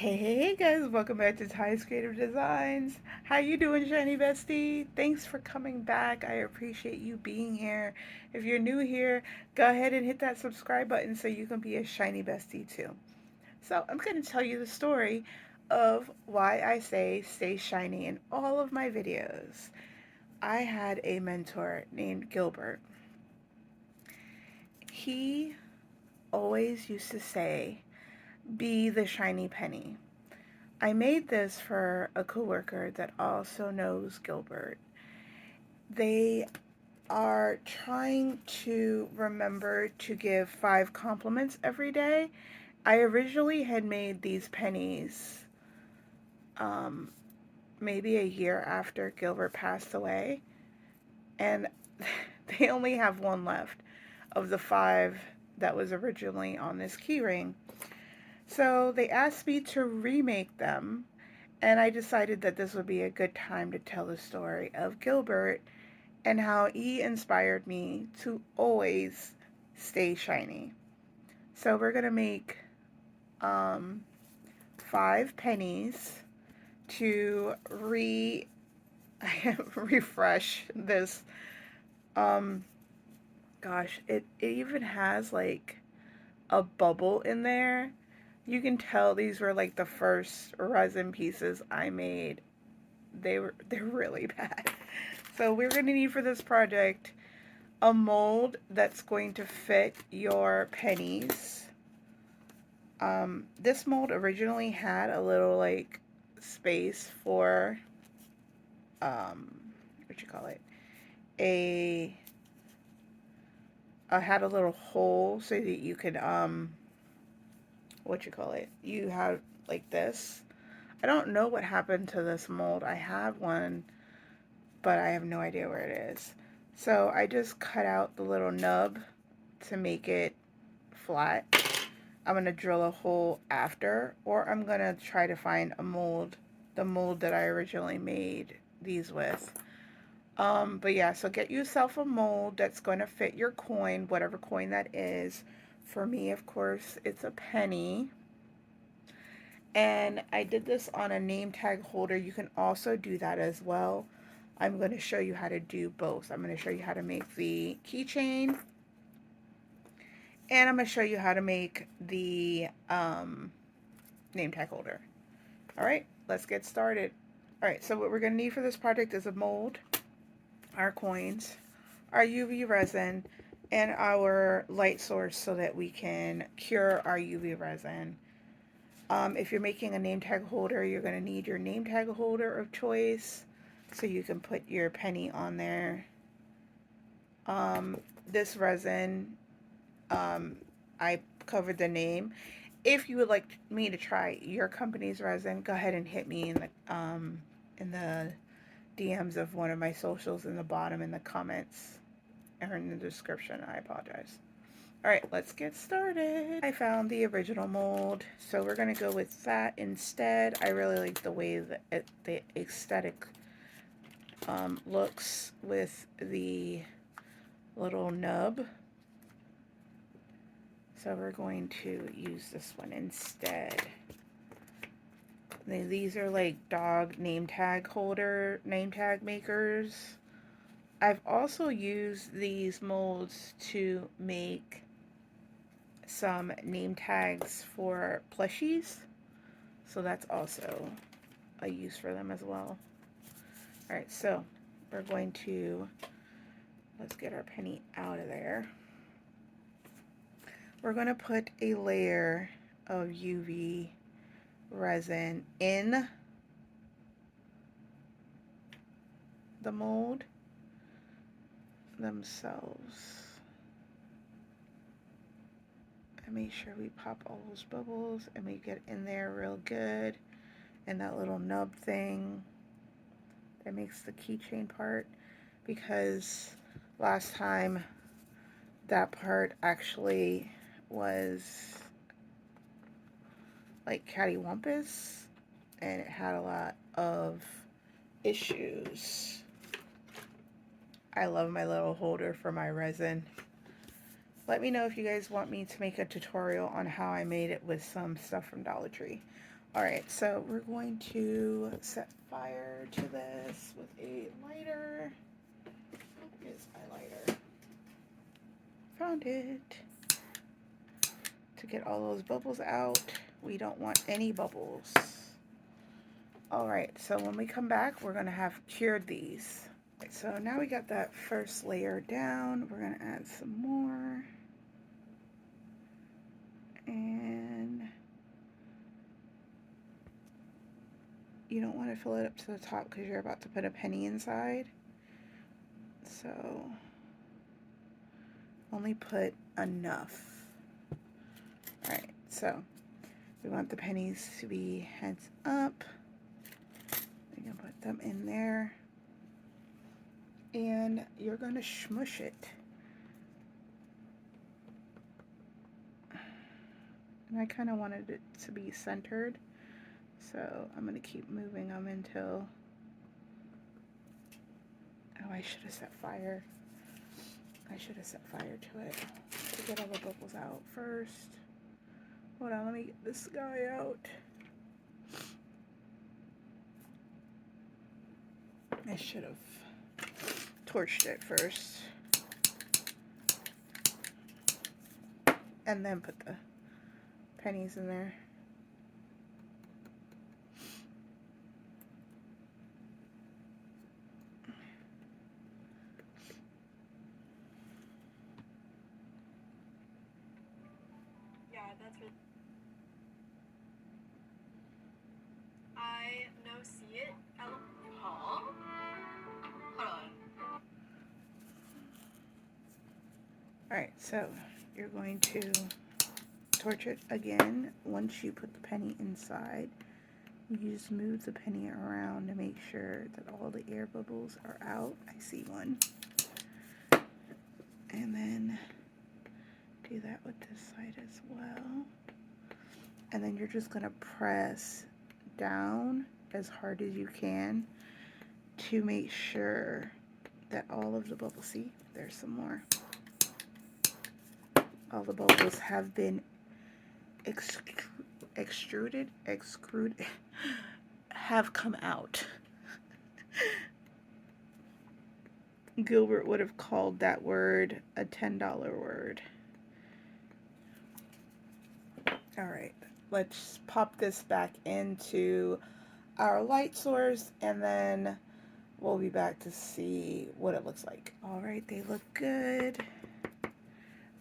Hey guys, welcome back to Tys.creative Designs. How you doing, shiny bestie? Thanks for coming back. I appreciate you being here. If you're new here, go ahead and hit that subscribe button so you can be a shiny bestie too. So I'm going to tell you the story of why I say stay shiny in all of my videos. I had a mentor named Gilbert. He always used to say, be the shiny penny. I made this for a coworker that also knows Gilbert. They are trying to remember to give 5 compliments every day. I originally had made these pennies um, maybe a year after Gilbert passed away, and they only have one left of the 5 that was originally on this keyring. So they asked me to remake them. And I decided that this would be a good time to tell the story of Gilbert and how he inspired me to always stay shiny. So we're going to make um, 5 pennies to refresh this. Um, Gosh, it even has like a bubble in there. You can tell these were like the first resin pieces I made. They're really bad. So we're going to need for this project a mold that's going to fit your pennies. This mold originally had a little like space for what you call it, a had a little hole so that you could what you call it, you have like this. I don't know what happened to this mold. I have one, but I have no idea where it is. So I just cut out the little nub to make it flat. I'm going to drill a hole after, or I'm going to try to find a mold, the mold that I originally made these with. But yeah, so get yourself a mold that's going to fit your coin, whatever coin that is. For me, of course, it's a penny. And I did this on a name tag holder. You can also do that as well. I'm going to show you how to do both. I'm going to show you how to make the keychain, and I'm going to show you how to make the name tag holder. All right, let's get started. All right, so what we're going to need for this project is a mold, our coins, our UV resin, and our light source so that we can cure our UV resin. If you're making a name tag holder, you're going to need your name tag holder of choice so you can put your penny on there. This resin, I covered the name. If you would like me to try your company's resin, go ahead and hit me in the DMs of one of my socials in the bottom in the comments or in the description. I apologize. All right, let's get started. I found the original mold, so we're going to go with that instead. I really like the way that the aesthetic looks with the little nub. So we're going to use this one instead. These are like dog name tag makers. I've also used these molds to make some name tags for plushies. So that's also a use for them as well. Alright, so we're going to, let's get our penny out of there. We're going to put a layer of UV resin in the mold themselves. And make sure we pop all those bubbles and we get in there real good. And that little nub thing that makes the keychain part, because last time that part actually was like cattywampus and it had a lot of issues. I love my little holder for my resin. Let me know if you guys want me to make a tutorial on how I made it with some stuff from Dollar Tree. Alright, so we're going to set fire to this with a lighter. Here's my lighter. Found it. To get all those bubbles out. We don't want any bubbles. Alright, so when we come back, we're going to have cured these. Right, so now we got that first layer down. We're going to add some more. And you don't want to fill it up to the top because you're about to put a penny inside. So only put enough. Alright, so we want the pennies to be heads up. We can put them in there. And you're going to smush it. And I kind of wanted it to be centered. So I'm going to keep moving them until... Oh, I should have set fire. I should have set fire to it to get all the bubbles out first. Hold on, let me get this guy out. I should have torched it first. And then put the pennies in there. Yeah, that's what I no see it. Huh? Hold on. Alright, so you're going to torch it again. Once you put the penny inside, you just move the penny around to make sure that all the air bubbles are out. I see one. And then do that with this side as well. And then you're just going to press down as hard as you can to make sure that all of the bubbles, see, there's some more. All the bubbles have been extruded, have come out. Gilbert would have called that word a $10 word. Alright, let's pop this back into our light source and then we'll be back to see what it looks like. Alright, they look good.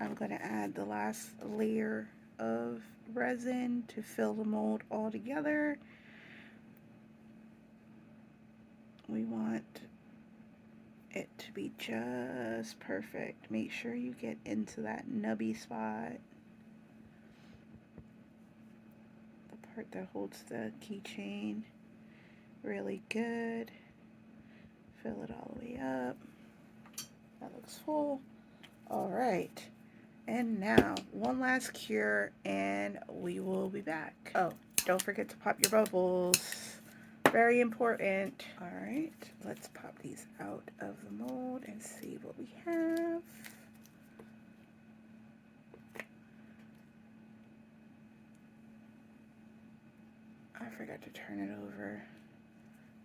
I'm going to add the last layer of resin to fill the mold all together. We want it to be just perfect. Make sure you get into that nubby spot. The part that holds the keychain. Really good. Fill it all the way up. That looks full. Alright. And now, one last cure and we will be back. Oh, don't forget to pop your bubbles. Very important. Alright, let's pop these out of the mold and see what we have. I forgot to turn it over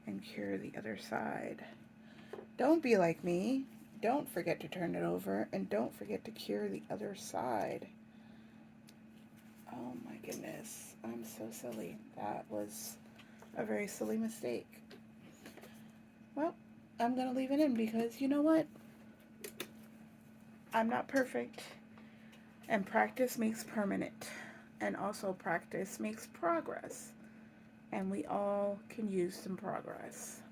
and cure the other side. Don't be like me. Don't forget to turn it over and don't forget to cure the other side. Oh my goodness, I'm so silly. That was a very silly mistake. Well, I'm gonna leave it in because you know what? I'm not perfect, and practice makes permanent, and also practice makes progress, and we all can use some progress.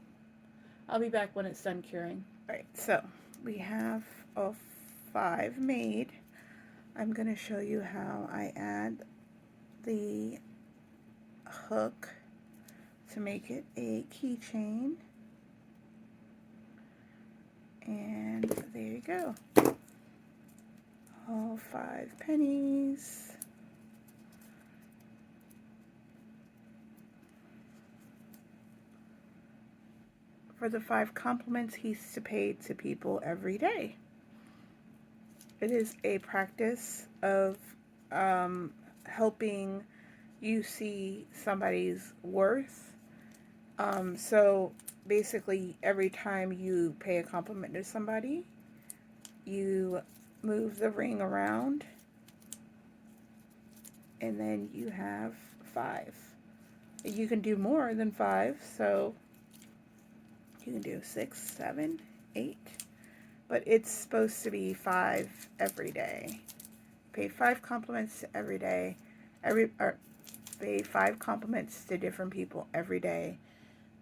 I'll be back when it's done curing. Alright, so we have all 5 made. I'm going to show you how I add the hook to make it a keychain. And there you go. All 5 pennies. For the 5 compliments he's to pay to people every day. It is a practice of helping you see somebody's worth. So basically, every time you pay a compliment to somebody, you move the ring around, and then you have 5. You can do more than 5, so you can do 6, 7, 8, but it's supposed to be 5 every day. Pay 5 compliments every day. Or pay 5 compliments to different people every day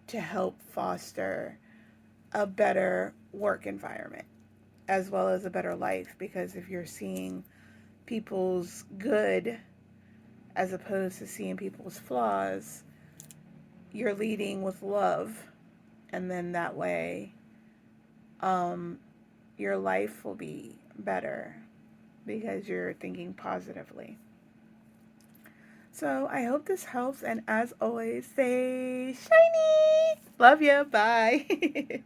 to help foster a better work environment as well as a better life. Because if you're seeing people's good as opposed to seeing people's flaws, you're leading with love, and then that way your life will be better because you're thinking positively. So I hope this helps, and as always, stay shiny. Love you. Bye.